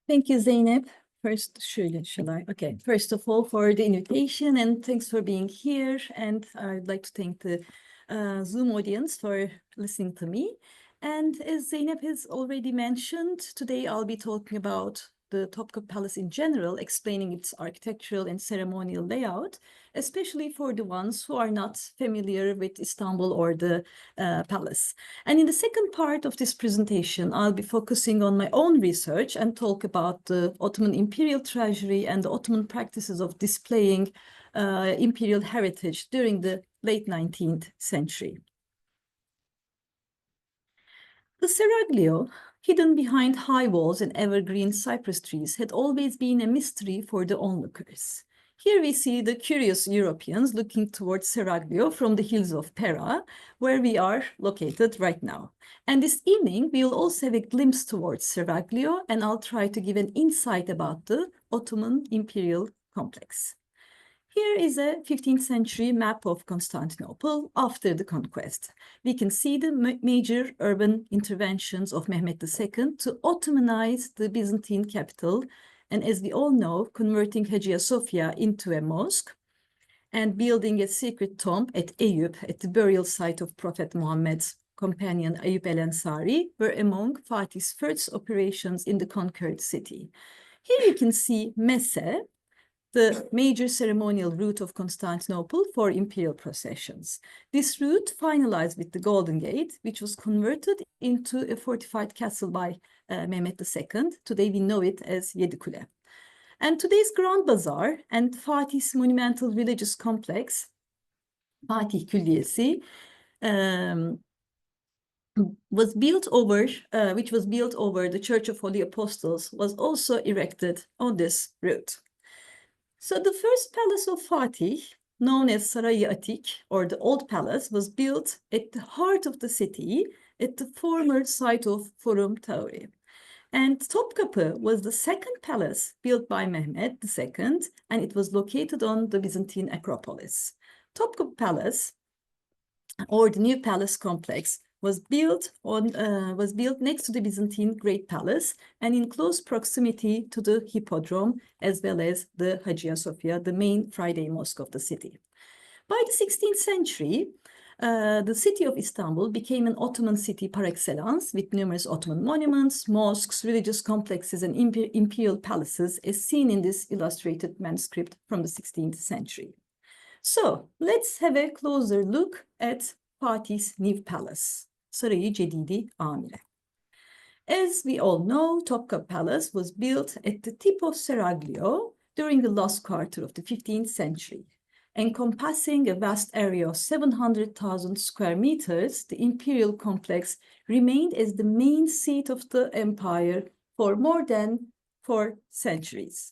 Thank you, Zeynep. First of all, for the invitation and thanks for being here. And I'd like to thank the Zoom audience for listening to me. And as Zeynep has already mentioned, today I'll be talking about the Topkapı Palace in general, explaining its architectural and ceremonial layout, especially for the ones who are not familiar with Istanbul or the palace. And in the second part of this presentation, I'll be focusing on my own research and talk about the Ottoman Imperial Treasury and the Ottoman practices of displaying imperial heritage during the late 19th century. The seraglio, hidden behind high walls and evergreen cypress trees, had always been a mystery for the onlookers. Here we see the curious Europeans looking towards Seraglio from the hills of Pera, where we are located right now. And this evening, we will also have a glimpse towards Seraglio, and I'll try to give an insight about the Ottoman imperial complex. Here is a 15th century map of Constantinople after the conquest. We can see the major urban interventions of Mehmet II to Ottomanize the Byzantine capital, and as we all know, converting Hagia Sophia into a mosque and building a secret tomb at Eyüp, at the burial site of Prophet Muhammad's companion Ayub el-Ansari, were among Fatih's first operations in the conquered city. Here you can see Messe, the major ceremonial route of Constantinople for imperial processions. This route finalized with the Golden Gate, which was converted into a fortified castle by Mehmet II. Today we know it as Yedikule. And today's Grand Bazaar and Fatih's monumental religious complex, Fatih Külliyesi, which was built over the Church of Holy Apostles, was also erected on this route. So the first palace of Fatih, known as Saray-ı Atik, or the Old Palace, was built at the heart of the city, at the former site of Forum Tauri. And Topkapı was the second palace built by Mehmet II, and it was located on the Byzantine Acropolis. Topkapı Palace, or the new palace complex, was built next to the Byzantine Great Palace and in close proximity to the Hippodrome, as well as the Hagia Sophia, the main Friday mosque of the city. By the 16th century, the city of Istanbul became an Ottoman city par excellence, with numerous Ottoman monuments, mosques, religious complexes, and imperial palaces, as seen in this illustrated manuscript from the 16th century. So let's have a closer look at Fatih's new palace, Saray-ı Cedidi Amire. As we all know, Topkapı Palace was built at the tip of Seraglio during the last quarter of the 15th century. Encompassing a vast area of 700,000 square meters, the imperial complex remained as the main seat of the empire for more than 4 centuries.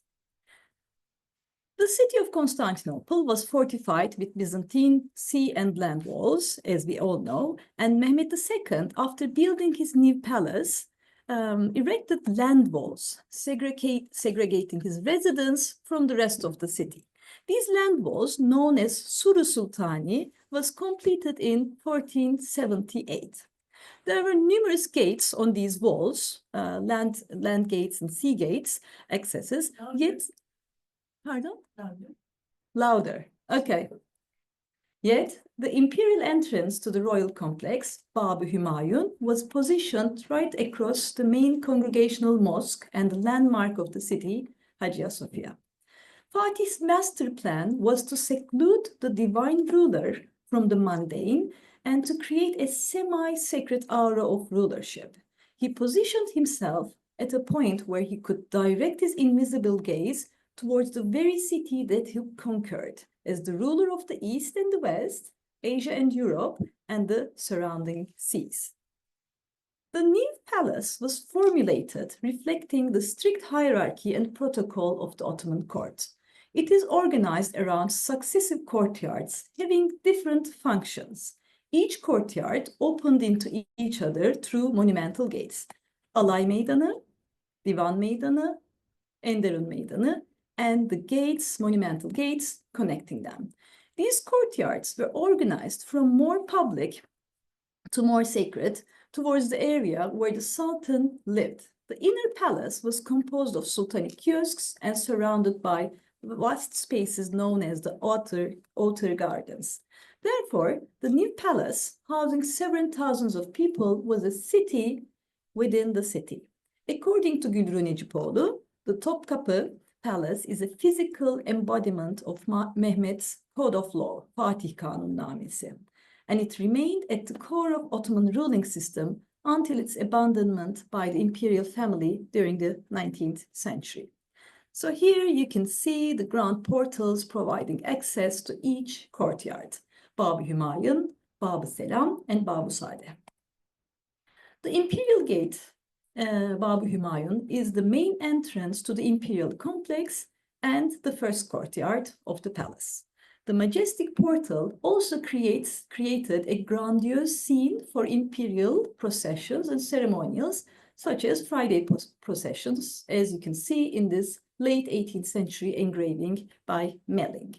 The city of Constantinople was fortified with Byzantine sea and land walls, as we all know, and Mehmet II, after building his new palace, erected land walls, segregating his residence from the rest of the city. These land walls, known as Suru Sultani, was completed in 1478. There were numerous gates on these walls, land gates and sea gates, accesses, yet... Pardon? Louder. Okay. Yet, the imperial entrance to the royal complex, Bab-ı Hümayun, was positioned right across the main congregational mosque and the landmark of the city, Hagia Sophia. Fatih's master plan was to seclude the divine ruler from the mundane and to create a semi-sacred aura of rulership. He positioned himself at a point where he could direct his invisible gaze towards the very city that he conquered, as the ruler of the East and the West, Asia and Europe, and the surrounding seas. The new palace was formulated reflecting the strict hierarchy and protocol of the Ottoman court. It is organized around successive courtyards having different functions. Each courtyard opened into each other through monumental gates. Alay Meydanı, Divan Meydanı, Enderun Meydanı, and the gates, monumental gates, connecting them. These courtyards were organized from more public to more sacred towards the area where the Sultan lived, the The inner palace was composed of sultanic kiosks and surrounded by vast spaces known as the outer gardens. Therefore, the new palace, housing several thousands of people, was a city within the city. According to Gülru Necipoğlu, the Topkapı Palace is a physical embodiment of Mehmet's code of law, Fatih Kanunnamesi, and it remained at the core of Ottoman ruling system until its abandonment by the imperial family during the 19th century. So here you can see the grand portals providing access to each courtyard, Bab-ı Hümayun, Bab-ı Selam, and Bab-ı Sade. The Imperial Gate, Bab-ı Hümayun, is the main entrance to the imperial complex and the first courtyard of the palace. The majestic portal also created a grandiose scene for imperial processions and ceremonials, such as Friday processions, as you can see in this late 18th century engraving by Melling.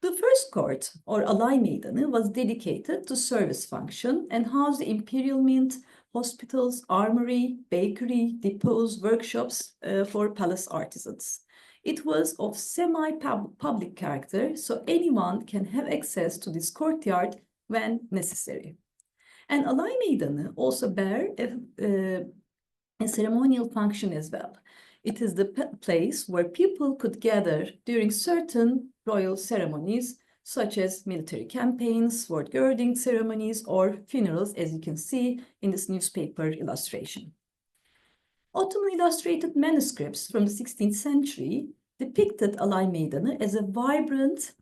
The first court, or Alay Meydanı, was dedicated to service function and housed the imperial mint, hospitals, armory, bakery, depots, workshops for palace artisans. It was of semi-public character, so anyone can have access to this courtyard when necessary. And Alay Meydanı also bear a ceremonial function as well. It is the place where people could gather during certain royal ceremonies, such as military campaigns, sword girding ceremonies, or funerals, as you can see in this newspaper illustration. Ottoman illustrated manuscripts from the 16th century depicted Alay Meydanı as a vibrant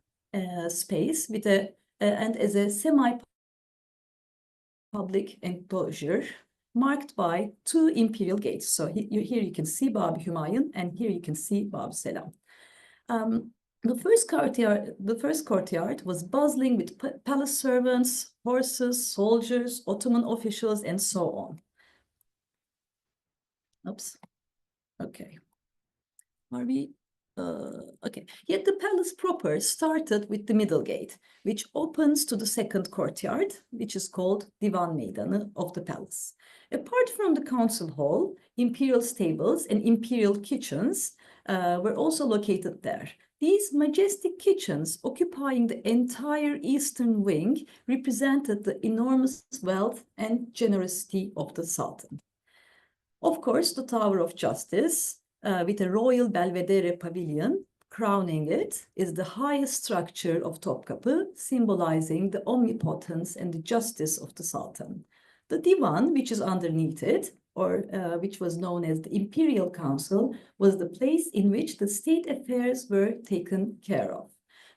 space with and as a semi-public enclosure marked by two imperial gates. So here you can see Bab-ı Hümayun, and here you can see Bab-ı Selam. The first courtyard was bustling with palace servants, horses, soldiers, Ottoman officials, and so on. Oops. Okay. Are we? Okay. Yet the palace proper started with the middle gate, which opens to the second courtyard, which is called Divan Meydanı of the palace. Apart from the council hall, imperial stables and imperial kitchens were also located there. These majestic kitchens, occupying the entire eastern wing, represented the enormous wealth and generosity of the Sultan. Of course, the Tower of Justice, with a royal Belvedere pavilion crowning it, is the highest structure of Topkapı, symbolizing the omnipotence and the justice of the Sultan. The Divan, which is underneath it, or which was known as the Imperial Council, was the place in which the state affairs were taken care of.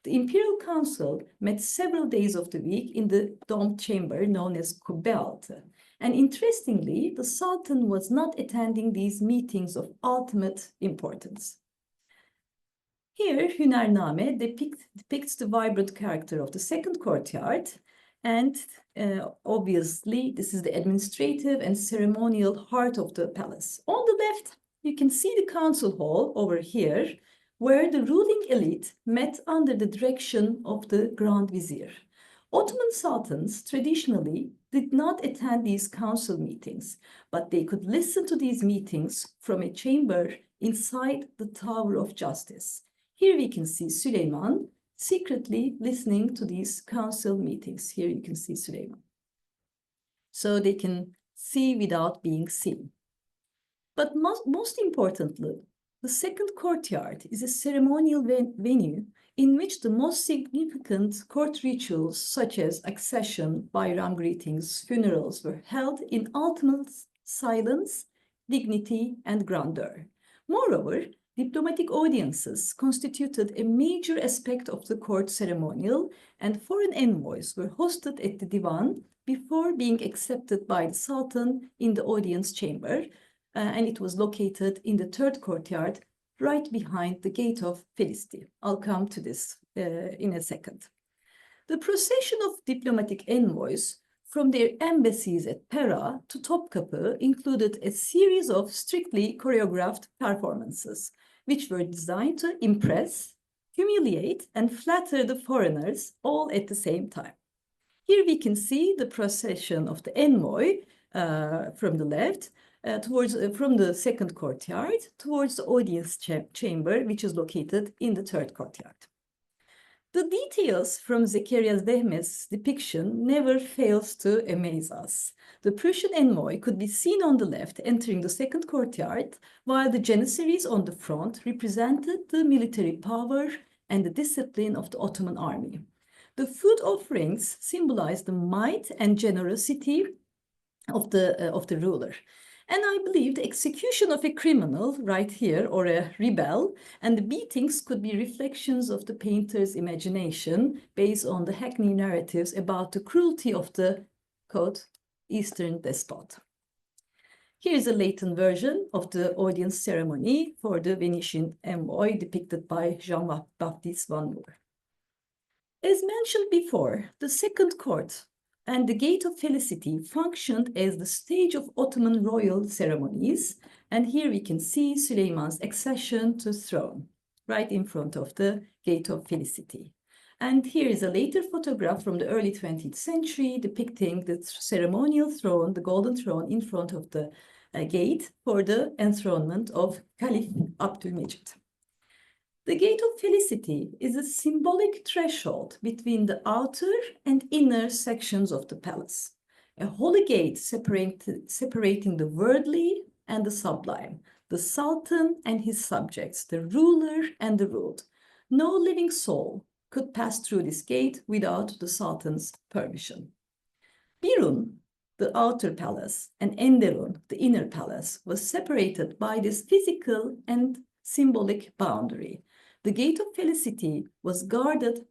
The Imperial Council met several days of the week in the domed chamber known as Kubbealtı. And interestingly, the Sultan was not attending these meetings of ultimate importance. Here, Hünername depicts the vibrant character of the second courtyard, and obviously, this is the administrative and ceremonial heart of the palace. On the left, you can see the council hall over here, where the ruling elite met under the direction of the Grand Vizier. Ottoman sultans traditionally did not attend these council meetings, but they could listen to these meetings from a chamber inside the Tower of Justice. Here we can see Süleyman secretly listening to these council meetings. Here you can see Süleyman. So they can see without being seen. But most importantly, the second courtyard is a ceremonial venue in which the most significant court rituals, such as accession, Bayram greetings, funerals, were held in ultimate silence, dignity, and grandeur. Moreover, diplomatic audiences constituted a major aspect of the court ceremonial, and foreign envoys were hosted at the divan before being accepted by the Sultan in the audience chamber, and it was located in the third courtyard, right behind the Gate of Felicity. I'll come to this in a second. The procession of diplomatic envoys from their embassies at Pera to Topkapı included a series of strictly choreographed performances, which were designed to impress, humiliate, and flatter the foreigners all at the same time. Here we can see the procession of the envoy from the left, from the second courtyard towards the audience chamber, which is located in the third courtyard. The details from Zekeriya Dehmez's depiction never fails to amaze us. The Prussian envoy could be seen on the left entering the second courtyard, while the Janissaries on the front represented the military power and the discipline of the Ottoman army. The food offerings symbolized the might and generosity of the ruler. And I believe the execution of a criminal right here, or a rebel, and the beatings could be reflections of the painter's imagination based on the Hackney narratives about the cruelty of the, quote, Eastern despot. Here is a latent version of the audience ceremony for the Venetian envoy depicted by Jean-Baptiste Van Moor. As mentioned before, the second court and the Gate of Felicity functioned as the stage of Ottoman royal ceremonies. And here we can see Süleyman's accession to throne, right in front of the Gate of Felicity. And here is a later photograph from the early 20th century depicting the ceremonial throne, the golden throne in front of the gate for the enthronement of Caliph Abdülmecid. The Gate of Felicity is a symbolic threshold between the outer and inner sections of the palace, a holy gate separating the worldly and the sublime, the Sultan and his subjects, the ruler and the ruled. No living soul could pass through this gate without the Sultan's permission. Birun, the outer palace, and Enderun, the inner palace, was separated by this physical and symbolic boundary. The Gate of Felicity was guarded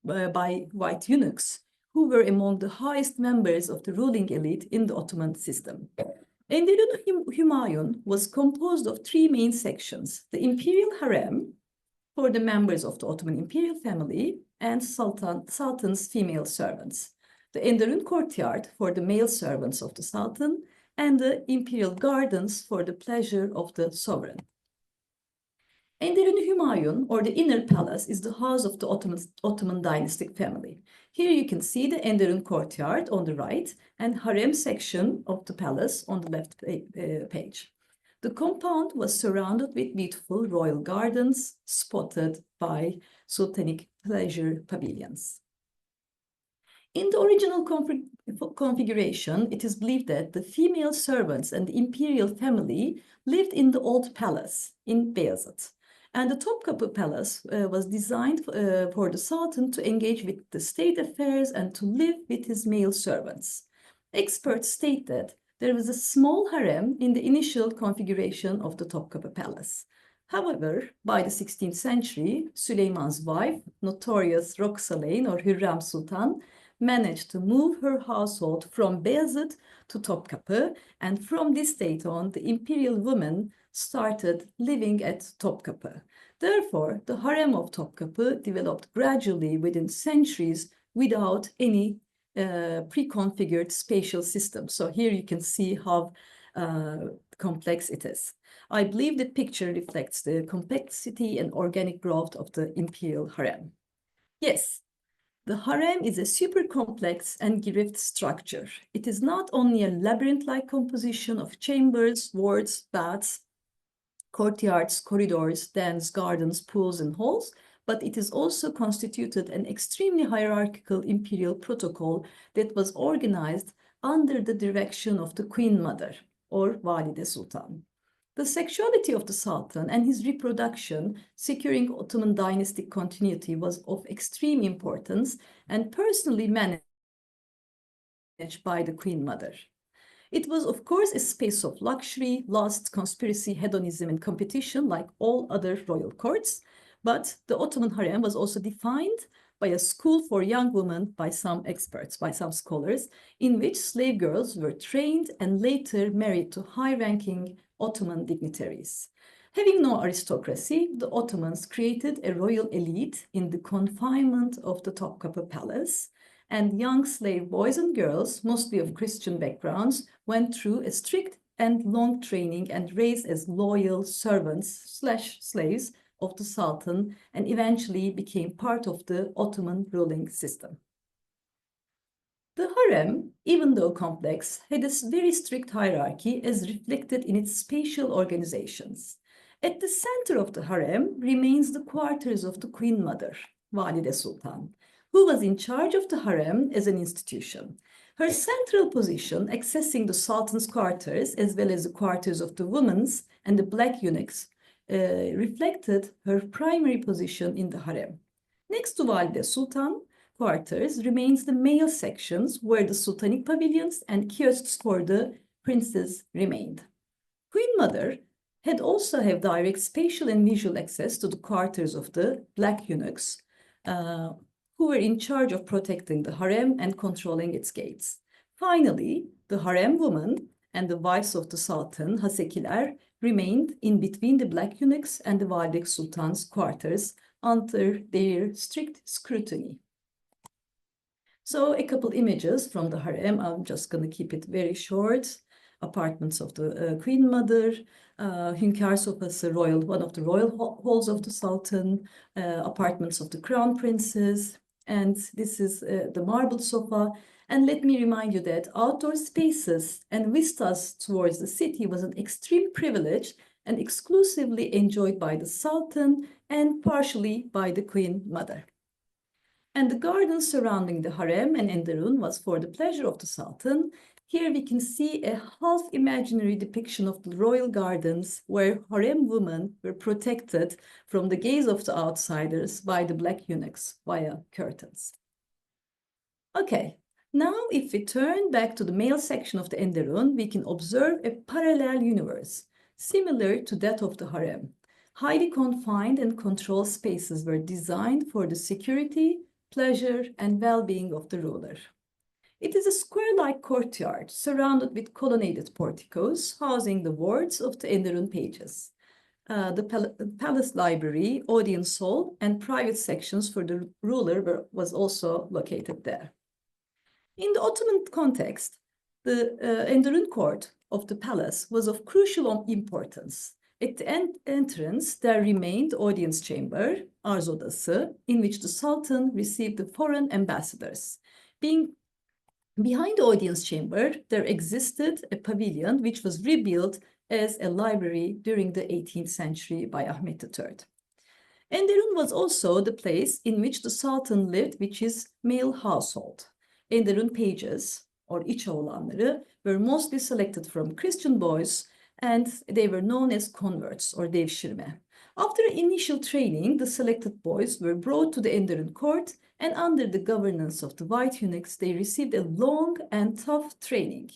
by white eunuchs, who were among the highest members of the ruling elite in the Ottoman system. Enderun Humayun was composed of three main sections: the Imperial Harem, for the members of the Ottoman imperial family, and Sultan's female servants, the Enderun courtyard for the male servants of the Sultan, and the Imperial gardens for the pleasure of the sovereign. Enderun Humayun, or the inner palace, is the house of the Ottoman dynastic family. Here you can see the Enderun courtyard on the right and harem section of the palace on the left page. The compound was surrounded with beautiful royal gardens spotted by sultanic pleasure pavilions. In the original configuration, it is believed that the female servants and the imperial family lived in the old palace in Beyazıt. And the Topkapı Palace was designed for the Sultan to engage with the state affairs and to live with his male servants. Experts state that there was a small harem in the initial configuration of the Topkapı Palace. However, by the 16th century, Süleyman's wife, notorious Roxalane or Hürrem Sultan, managed to move her household from Beyazıt to Topkapı, and from this date on, the imperial women started living at Topkapı. Therefore, the harem of Topkapı developed gradually within centuries without any pre-configured spatial system. So here you can see how complex it is. I believe the picture reflects the complexity and organic growth of the imperial harem. Yes, the harem is a super complex and girift structure. It is not only a labyrinth-like composition of chambers, wards, baths, courtyards, corridors, dens, gardens, pools, and halls, but it is also constituted an extremely hierarchical imperial protocol that was organized under the direction of the Queen Mother, or Valide Sultan. The sexuality of the Sultan and his reproduction, securing Ottoman dynastic continuity, was of extreme importance and personally managed by the Queen Mother. It was, of course, a space of luxury, lust, conspiracy, hedonism, and competition like all other royal courts. But the Ottoman harem was also defined by a school for young women by some experts, by some scholars, in which slave girls were trained and later married to high-ranking Ottoman dignitaries. Having no aristocracy, the Ottomans created a royal elite in the confinement of the Topkapı Palace, and young slave boys and girls, mostly of Christian backgrounds, went through a strict and long training and raised as loyal servants/slaves of the Sultan, and eventually became part of the Ottoman ruling system. The harem, even though complex, had a very strict hierarchy as reflected in its spatial organizations. At the center of the harem remains the quarters of the Queen Mother, Valide Sultan, who was in charge of the harem as an institution. Her central position, accessing the Sultan's quarters as well as the quarters of the women's and the black eunuchs, reflected her primary position in the harem. Next to Valide Sultan quarters remains the male sections where the sultanic pavilions and kiosks for the princes remained. Queen Mother had also have direct spatial and visual access to the quarters of the black eunuchs, who were in charge of protecting the harem and controlling its gates. Finally, the harem women and the wives of the Sultan, Hasekiler, remained in between the black eunuchs and the Valide Sultan's quarters under their strict scrutiny. So a couple images from the harem. I'm just going to keep it very short. Apartments of the Queen Mother, Hünkâr sofası, one of the royal halls of the Sultan, apartments of the Crown Princes, and this is the marble sofa. And let me remind you that outdoor spaces and vistas towards the city was an extreme privilege and exclusively enjoyed by the Sultan and partially by the Queen Mother. And the garden surrounding the harem and enderun was for the pleasure of the Sultan. Here we can see a half-imaginary depiction of the royal gardens where harem women were protected from the gaze of the outsiders by the black eunuchs via curtains. Okay, now if we turn back to the male section of the enderun, we can observe a parallel universe, similar to that of the harem. Highly confined and controlled spaces were designed for the security, pleasure, and well-being of the ruler. It is a square-like courtyard surrounded with colonnaded porticos housing the wards of the enderun pages. The palace library, audience hall, and private sections for the ruler was also located there. In the Ottoman context, the enderun court of the palace was of crucial importance. At the entrance, there remained the audience chamber, arz odası, in which the Sultan received the foreign ambassadors. Behind the audience chamber, there existed a pavilion which was rebuilt as a library during the 18th century by Ahmet III. Enderun was also the place in which the Sultan lived with his male household. Enderun pages, or iç oğlanları, were mostly selected from Christian boys, and they were known as converts or devşirme. After initial training, the selected boys were brought to the enderun court, and under the governance of the white eunuchs, they received a long and tough training.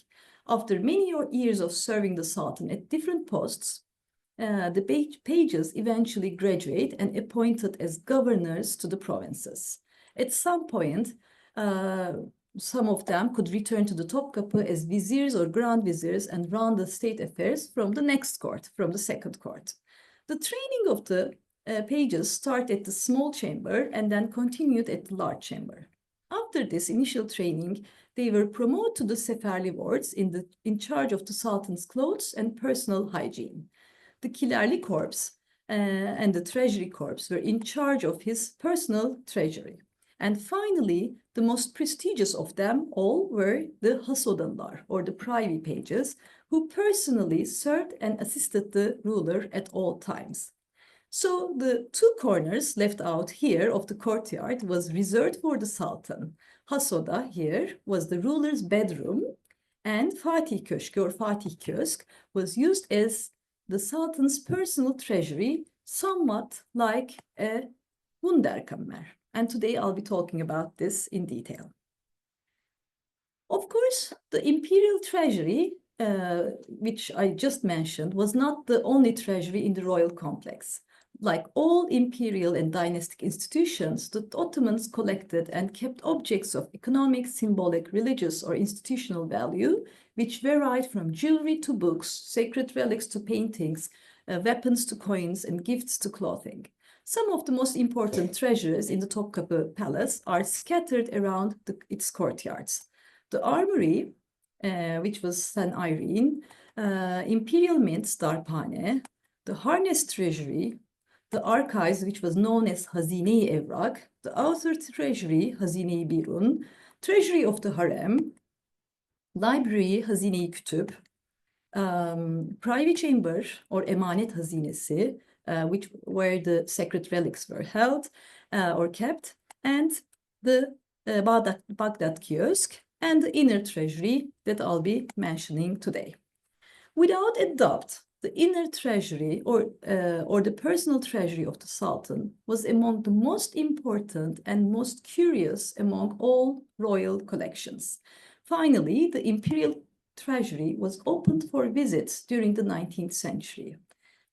After many years of serving the Sultan at different posts, the pages eventually graduate and appointed as governors to the provinces. At some point, some of them could return to the Topkapı as viziers or grand viziers and run the state affairs from the next court, from the second court. The training of the pages started at the small chamber and then continued at the large chamber. After this initial training, they were promoted to the Seferli wards in charge of the Sultan's clothes and personal hygiene. The Kilerli Corps and the Treasury Corps were in charge of his personal treasury. And finally, the most prestigious of them all were the Hasodalılar, or the privy pages, who personally served and assisted the ruler at all times. So the two corners left out here of the courtyard was reserved for the Sultan. Hasoda here was the ruler's bedroom, and Fatih Köşkü or Fatih Kiosk was used as the Sultan's personal treasury, somewhat like a Wunderkammer. And today I'll be talking about this in detail. Of course, the Imperial Treasury, which I just mentioned, was not the only treasury in the royal complex. Like all imperial and dynastic institutions, the Ottomans collected and kept objects of economic, symbolic, religious, or institutional value, which varied from jewelry to books, sacred relics to paintings, weapons to coins, and gifts to clothing. Some of the most important treasures in the Topkapı Palace are scattered around its courtyards. The armory, which was St. Irene, Imperial Mint, Darphane, the harness treasury, the archives, which was known as Hazine-i Evrak, the outer treasury, Hazine-i Birun, Treasury of the Harem, Library, Hazine-i Kütüp, Privy Chamber or Emanet Hazinesi, where the sacred relics were held or kept, and the Baghdad kiosk, and the inner treasury that I'll be mentioning today. Without a doubt, the inner treasury or the personal treasury of the Sultan was among the most important and most curious among all royal collections. Finally, the Imperial Treasury was opened for visits during the 19th century.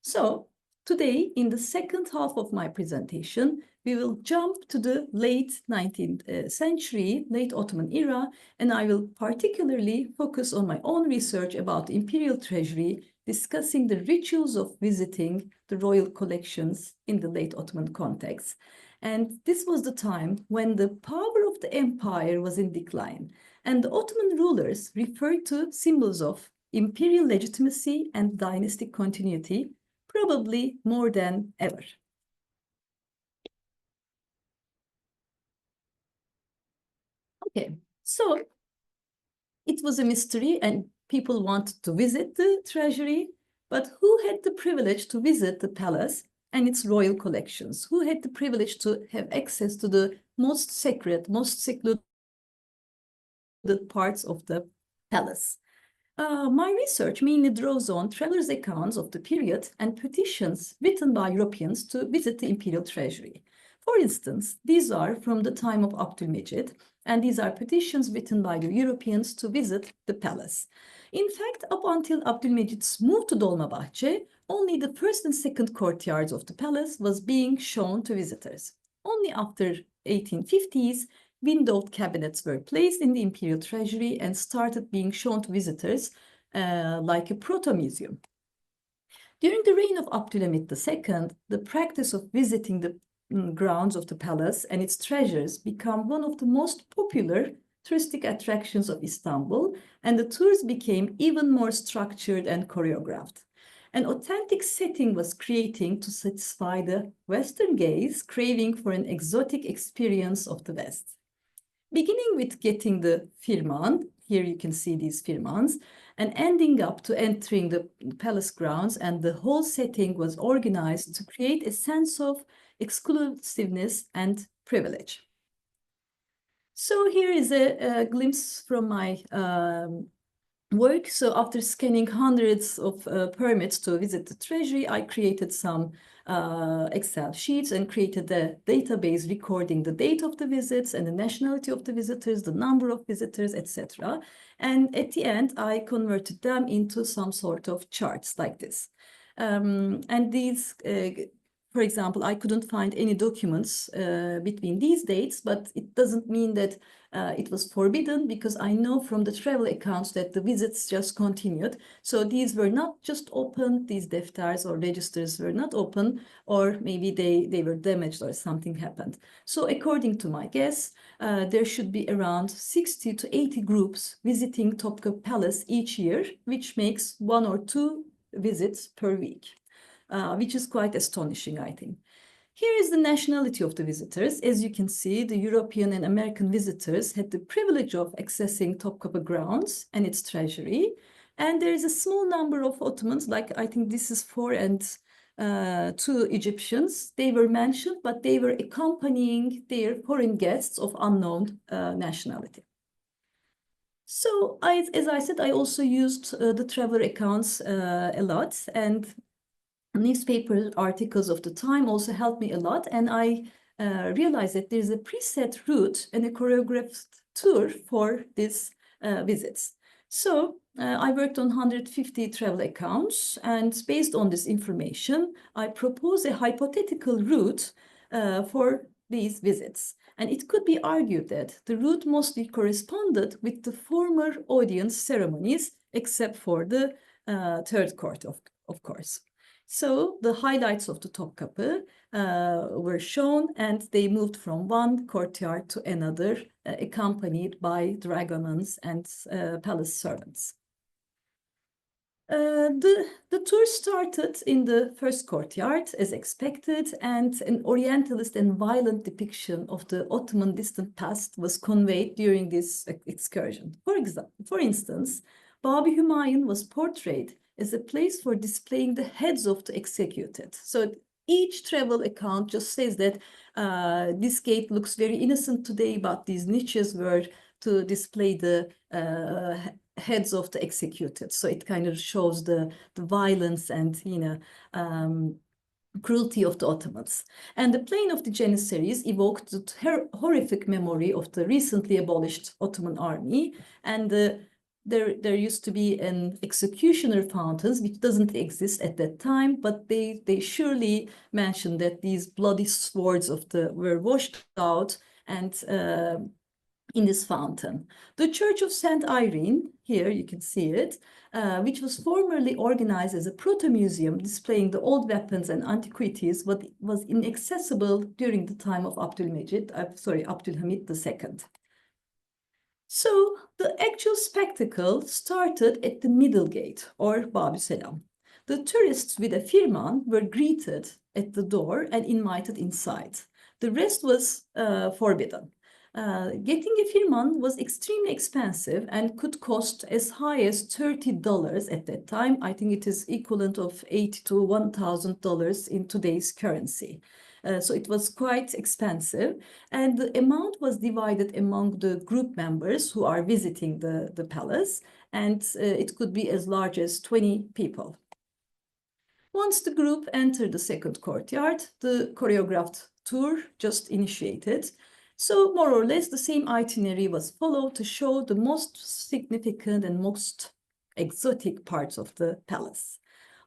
So today, in the second half of my presentation, we will jump to the late 19th century, late Ottoman era, and I will particularly focus on my own research about the Imperial Treasury, discussing the rituals of visiting the royal collections in the late Ottoman context. And this was the time when the power of the empire was in decline, and the Ottoman rulers referred to symbols of imperial legitimacy and dynastic continuity, probably more than ever. Okay, so it was a mystery and people wanted to visit the treasury, but who had the privilege to visit the palace and its royal collections? Who had the privilege to have access to the most sacred, most secluded parts of the palace? My research mainly draws on travelers' accounts of the period and petitions written by Europeans to visit the imperial treasury. For instance, these are from the time of Abdülmecid, and these are petitions written by the Europeans to visit the palace. In fact, up until Abdülmecid's move to Dolmabahce, only the first and second courtyards of the palace was being shown to visitors. Only after 1850s, windowed cabinets were placed in the imperial treasury and started being shown to visitors like a proto-museum. During the reign of Abdülhamid II, the practice of visiting the grounds of the palace and its treasures became one of the most popular touristic attractions of Istanbul, and the tours became even more structured and choreographed. An authentic setting was creating to satisfy the Western gaze craving for an exotic experience of the West. Beginning with getting the firman, here you can see these firmans, and ending up to entering the palace grounds, and the whole setting was organized to create a sense of exclusiveness and privilege. So here is a glimpse from my work. So after scanning hundreds of permits to visit the treasury, I created some Excel sheets and created a database recording the date of the visits and the nationality of the visitors, the number of visitors, etc. And at the end, I converted them into some sort of charts like this. And these, for example, I couldn't find any documents between these dates, but it doesn't mean that it was forbidden, because I know from the travel accounts that the visits just continued. So these were not just open, these deftars or registers were not open, or maybe they were damaged or something happened. So according to my guess, there should be around 60 to 80 groups visiting Topkapı Palace each year, which makes 1 or 2 visits per week, which is quite astonishing, I think. Here is the nationality of the visitors. As you can see, the European and American visitors had the privilege of accessing Topkapı grounds and its treasury. And there is a small number of Ottomans, like I think this is 4 and 2 Egyptians. They were mentioned, but they were accompanying their foreign guests of unknown nationality. So as I said, I also used the traveler accounts a lot, and newspaper articles of the time also helped me a lot, and I realized that there's a preset route and a choreographed tour for these visits. So I worked on 150 travel accounts, and based on this information, I proposed a hypothetical route for these visits. And it could be argued that the route mostly corresponded with the former audience ceremonies, except for the third court, of course. So the highlights of the Topkapı were shown, and they moved from one courtyard to another, accompanied by dragomans and palace servants. The tour started in the first courtyard, as expected, and an Orientalist and violent depiction of the Ottoman distant past was conveyed during this excursion. For instance, Babi Humayun was portrayed as a place for displaying the heads of the executed. So each travel account just says that this gate looks very innocent today, but these niches were to display the heads of the executed. So it kind of shows the violence and, cruelty of the Ottomans. And the Plain of the Janissaries evoked the horrific memory of the recently abolished Ottoman army. And there used to be an executioner fountains, which doesn't exist at that time, but they surely mentioned that these bloody swords were washed out and in this fountain. The Church of St. Irene, here you can see it, which was formerly organized as a proto-museum displaying the old weapons and antiquities, but was inaccessible during the time of Abdülhamid II. So the actual spectacle started at the middle gate, or Babu Selam. The tourists with a firman were greeted at the door and invited inside. The rest was forbidden. Getting a firman was extremely expensive and could cost as high as $30 at that time. I think it is equivalent of $8,000 to $1,000 in today's currency. So it was quite expensive, and the amount was divided among the group members who are visiting the palace, and it could be as large as 20 people. Once the group entered the second courtyard, the choreographed tour just initiated. So more or less the same itinerary was followed to show the most significant and most exotic parts of the palace.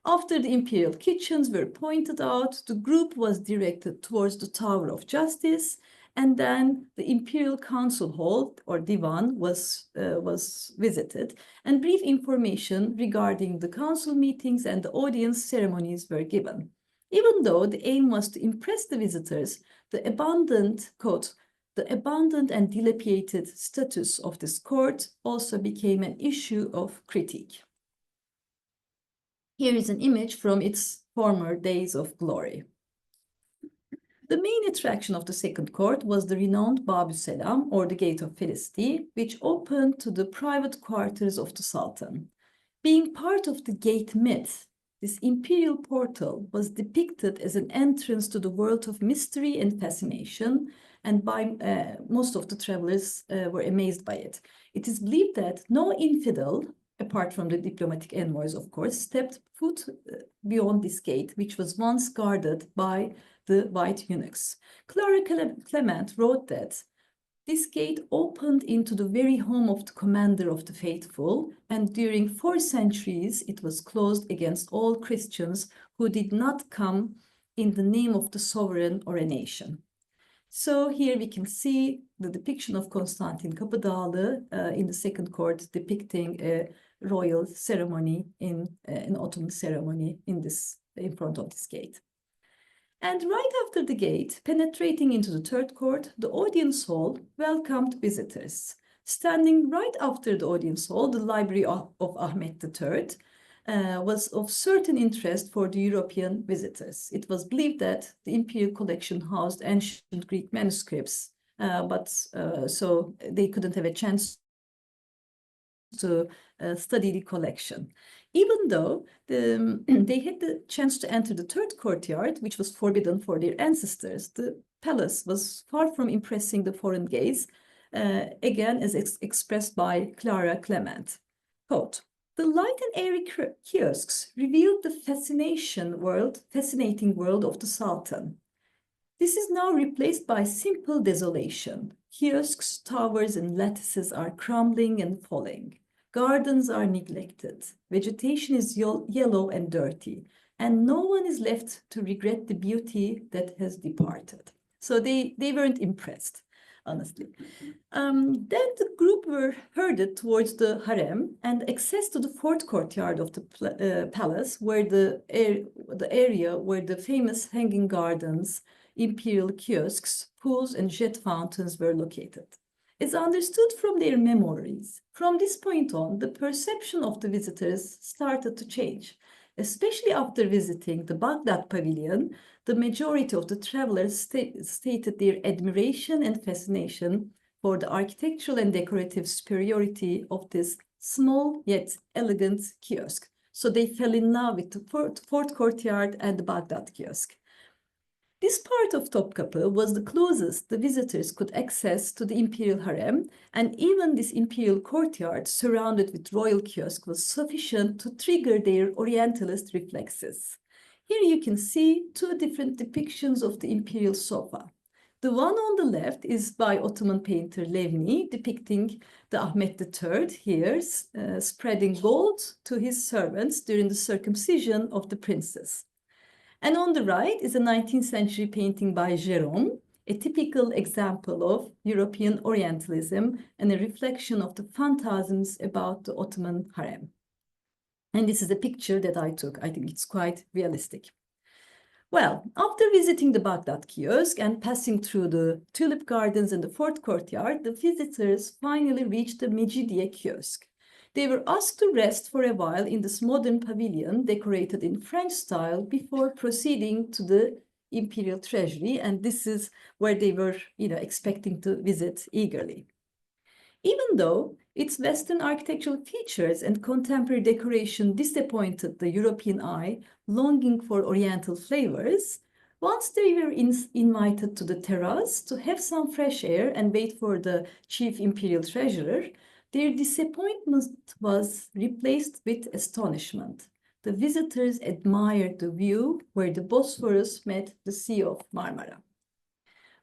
After the imperial kitchens were pointed out, the group was directed towards the Tower of Justice, and then the Imperial Council Hall, or Divan, was visited, and brief information regarding the council meetings and the audience ceremonies were given. Even though the aim was to impress the visitors, the abandoned and dilapidated status of this court also became an issue of critique. Here is an image from its former days of glory. The main attraction of the second court was the renowned Babu Selam, or the Gate of Felicity, which opened to the private quarters of the Sultan. Being part of the gate myth, this imperial portal was depicted as an entrance to the world of mystery and fascination, and most of the travelers were amazed by it. It is believed that no infidel, apart from the diplomatic envoys, of course, stepped foot beyond this gate, which was once guarded by the white eunuchs. Clara Clement wrote that this gate opened into the very home of the commander of the faithful, and during 4 centuries it was closed against all Christians who did not come in the name of the sovereign or a nation. So here we can see the depiction of Konstantin Kapıdağlı in the second court, depicting a royal ceremony an Ottoman ceremony in front of this gate. And right after the gate, penetrating into the third court, the audience hall welcomed visitors. Standing right after the audience hall, the library of Ahmet III was of certain interest for the European visitors. It was believed that the imperial collection housed ancient Greek manuscripts, so they couldn't have a chance to study the collection. Even though they had the chance to enter the third courtyard, which was forbidden for their ancestors, the palace was far from impressing the foreign gaze, again as expressed by Clara Clement. Quote, "The light and airy kiosks revealed the fascinating world of the Sultan. This is now replaced by simple desolation. Kiosks, towers, and lattices are crumbling and falling. Gardens are neglected. Vegetation is yellow and dirty, and no one is left to regret the beauty that has departed." So they weren't impressed, honestly. Then the group were herded towards the harem, and access to the fourth courtyard of the palace, where the area where the famous hanging gardens, imperial kiosks, pools, and jet fountains were located. is understood from their memories. From this point on, the perception of the visitors started to change. Especially after visiting the Baghdad pavilion, the majority of the travelers stated their admiration and fascination for the architectural and decorative superiority of this small yet elegant kiosk. So they fell in love with the fourth courtyard and the Baghdad kiosk. This part of Topkapı was the closest the visitors could access to the Imperial Harem, and even this Imperial courtyard surrounded with royal kiosk was sufficient to trigger their Orientalist reflexes. Here you can see two different depictions of the Imperial sofa. The one on the left is by Ottoman painter Levni, depicting the Ahmet III here, spreading gold to his servants during the circumcision of the princess. And on the right is a 19th century painting by Jerome, a typical example of European Orientalism and a reflection of the phantasms about the Ottoman harem. And this is a picture that I took. I think it's quite realistic. Well, after visiting the Baghdad kiosk and passing through the tulip gardens and the fourth courtyard, the visitors finally reached the Mecidiye kiosk. They were asked to rest for a while in this modern pavilion decorated in French style before proceeding to the Imperial Treasury, and this is where they were, expecting to visit eagerly. Even though its Western architectural features and contemporary decoration disappointed the European eye, longing for Oriental flavors, once they were invited to the terrace to have some fresh air and wait for the chief imperial treasurer, their disappointment was replaced with astonishment. The visitors admired the view where the Bosphorus met the Sea of Marmara.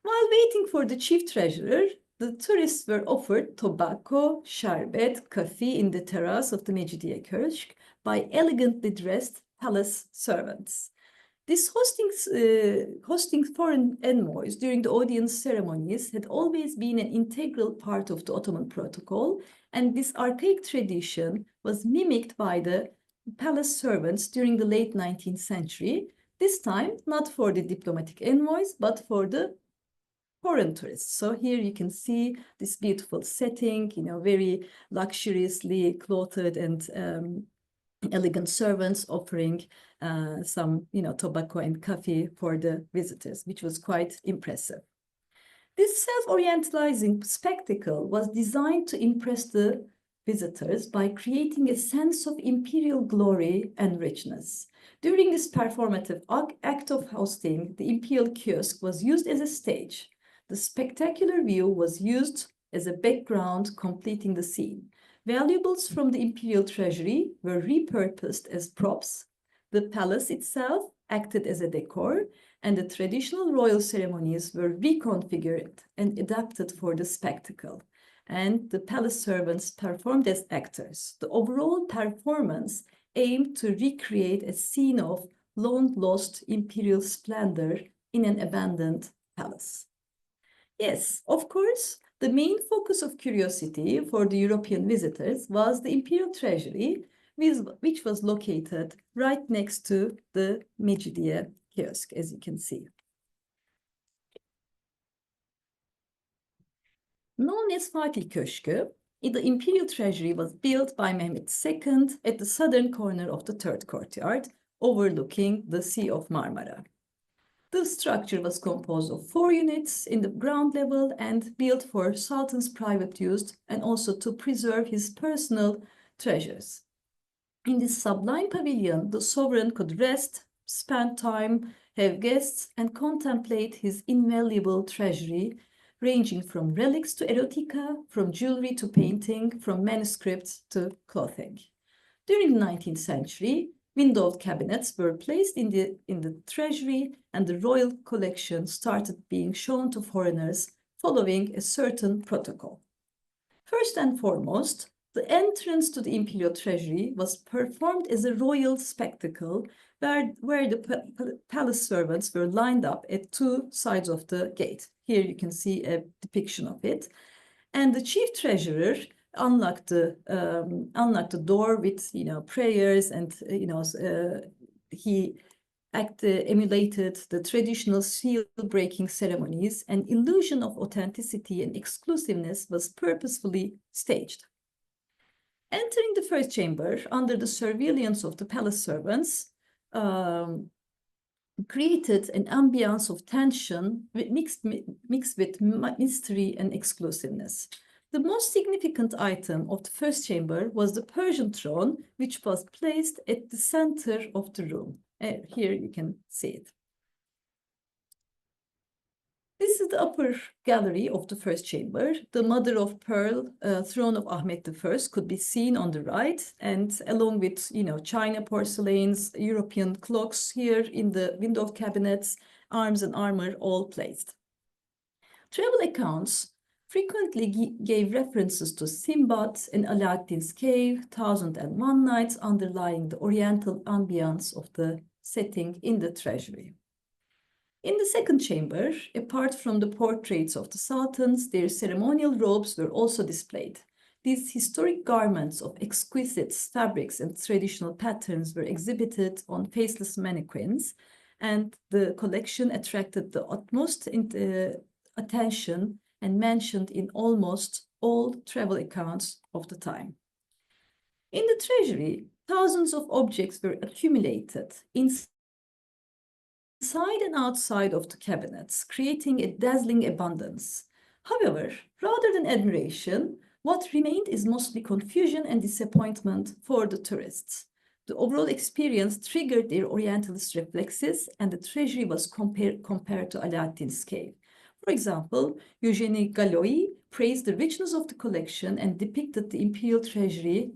While waiting for the chief treasurer, the tourists were offered tobacco, sherbet, coffee in the terrace of the Mecidiye Köşk by elegantly dressed palace servants. This hosting foreign envoys during the audience ceremonies had always been an integral part of the Ottoman protocol, and this archaic tradition was mimicked by the palace servants during the late 19th century, this time not for the diplomatic envoys, but for the foreign tourists. So here you can see this beautiful setting, very luxuriously clothed and elegant servants offering some, tobacco and coffee for the visitors, which was quite impressive. This self-orientalizing spectacle was designed to impress the visitors by creating a sense of imperial glory and richness. During this performative act of hosting, the imperial kiosk was used as a stage. The spectacular view was used as a background, completing the scene. Valuables from the imperial treasury were repurposed as props. The palace itself acted as a decor, and the traditional royal ceremonies were reconfigured and adapted for the spectacle. And the palace servants performed as actors. The overall performance aimed to recreate a scene of long-lost imperial splendor in an abandoned palace. Yes, of course, the main focus of curiosity for the European visitors was the Imperial Treasury, which was located right next to the Mecidiye kiosk, as you can see. Known as Fatih Köşkü, the Imperial Treasury was built by Mehmet II at the southern corner of the third courtyard, overlooking the Sea of Marmara. The structure was composed of 4 units in the ground level and built for Sultan's private use and also to preserve his personal treasures. In this sublime pavilion, the sovereign could rest, spend time, have guests, and contemplate his invaluable treasury, ranging from relics to erotica, from jewelry to painting, from manuscripts to clothing. During the 19th century, windowed cabinets were placed in the treasury, and the royal collection started being shown to foreigners following a certain protocol. First and foremost, the entrance to the imperial treasury was performed as a royal spectacle where the palace servants were lined up at 2 sides of the gate. Here you can see a depiction of it. And the chief treasurer unlocked the door with prayers, and he emulated the traditional seal-breaking ceremonies, an illusion of authenticity and exclusiveness was purposefully staged. Entering the first chamber under the surveillance of the palace servants created an ambience of tension mixed with mystery and exclusiveness. The most significant item of the first chamber was the Persian throne, which was placed at the center of the room. Here you can see it. This is the upper gallery of the first chamber. The mother of pearl throne of Ahmet I could be seen on the right, and along with, China porcelains, European clocks here in the window cabinets, arms and armor all placed. Travel accounts frequently gave references to Simbad and Alaaddin's cave, 1001 Nights, underlying the oriental ambience of the setting in the treasury. In the second chamber, apart from the portraits of the sultans, their ceremonial robes were also displayed. These historic garments of exquisite fabrics and traditional patterns were exhibited on faceless mannequins, and the collection attracted the utmost attention and mentioned in almost all travel accounts of the time. In the treasury, thousands of objects were accumulated inside and outside of the cabinets, creating a dazzling abundance. However, rather than admiration, what remained is mostly confusion and disappointment for the tourists. The overall experience triggered their Orientalist reflexes, and the treasury was compared to Alaaddin's cave. For example, Eugenie Gallois praised the richness of the collection and depicted the imperial treasury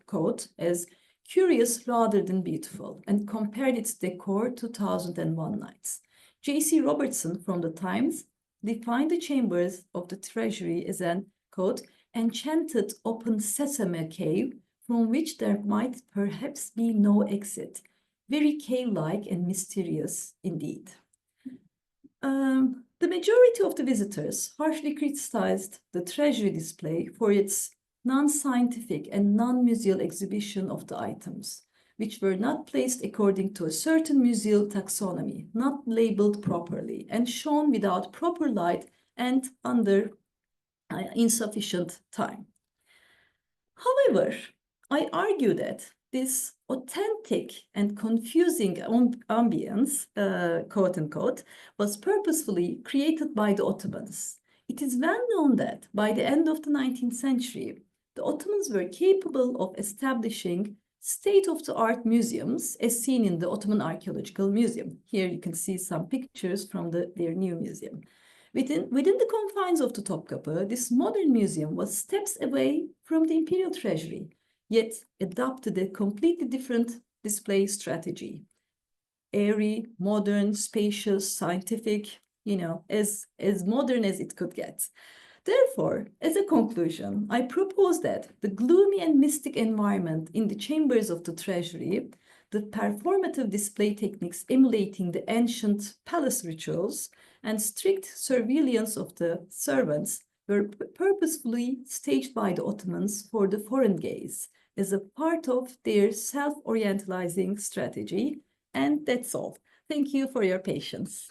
coat as curious rather than beautiful, and compared its decor to 1001 Nights. J.C. Robertson from the Times defined the chambers of the treasury as an, quote, enchanted open sesame cave from which there might perhaps be no exit. Very cave-like and mysterious indeed. The majority of the visitors harshly criticized the treasury display for its non-scientific and non-museal exhibition of the items, which were not placed according to a certain museal taxonomy, not labeled properly, and shown without proper light and under insufficient time. However, I argue that this authentic and confusing ambience, quote unquote, was purposefully created by the Ottomans. It is well known that by the end of the 19th century, the Ottomans were capable of establishing state-of-the-art museums, as seen in the Ottoman Archaeological Museum. Here you can see some pictures from their new museum. Within the confines of the Topkapı, this modern museum was steps away from the imperial treasury, yet adopted a completely different display strategy. Airy, modern, spacious, scientific, as modern as it could get. Therefore, as a conclusion, I propose that the gloomy and mystic environment in the chambers of the treasury, the performative display techniques emulating the ancient palace rituals, and strict surveillance of the servants were purposefully staged by the Ottomans for the foreign gaze as a part of their self-orientalizing strategy. And that's all. Thank you for your patience.